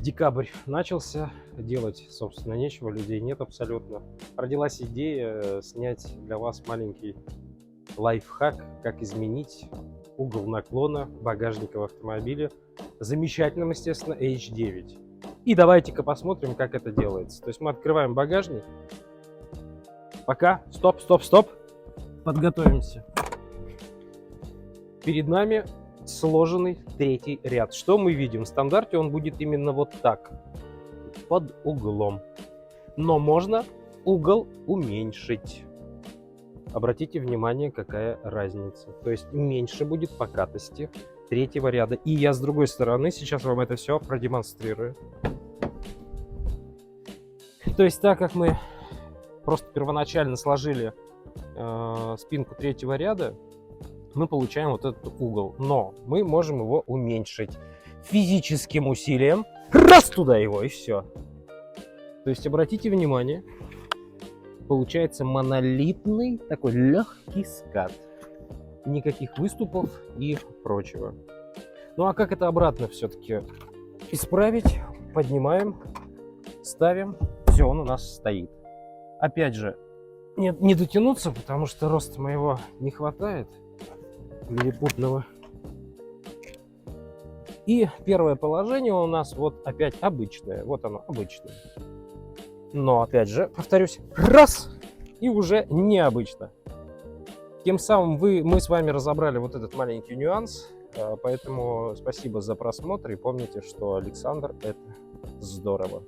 Декабрь начался, делать, собственно, нечего, людей нет абсолютно. Родилась идея снять для вас маленький лайфхак, как изменить угол наклона багажника в автомобиле, замечательным, естественно, H9. И давайте-ка посмотрим, как это делается. То есть мы открываем багажник. Пока, стоп, подготовимся. Перед нами сложенный третий ряд. Что мы видим? В стандарте он будет именно вот так, под углом. Но можно угол уменьшить. Обратите внимание, какая разница. То есть меньше будет покатости третьего ряда. И я с другой стороны сейчас вам это все продемонстрирую. То есть так как мы просто первоначально сложили спинку третьего ряда, мы получаем вот этот угол. Но мы можем его уменьшить физическим усилием. Раз туда его, и все. То есть обратите внимание, получается монолитный такой легкий скат. Никаких выступов и прочего. Ну а как это обратно все-таки исправить? Поднимаем, ставим. Все, он у нас стоит. Опять же, не дотянуться, потому что роста моего не хватает. Лилипутного. И первое положение у нас вот опять обычное. Вот оно, обычное. Но опять же, повторюсь, раз, и уже необычно. Тем самым мы с вами разобрали вот этот маленький нюанс. Поэтому спасибо за просмотр. И помните, что Александр — это здорово.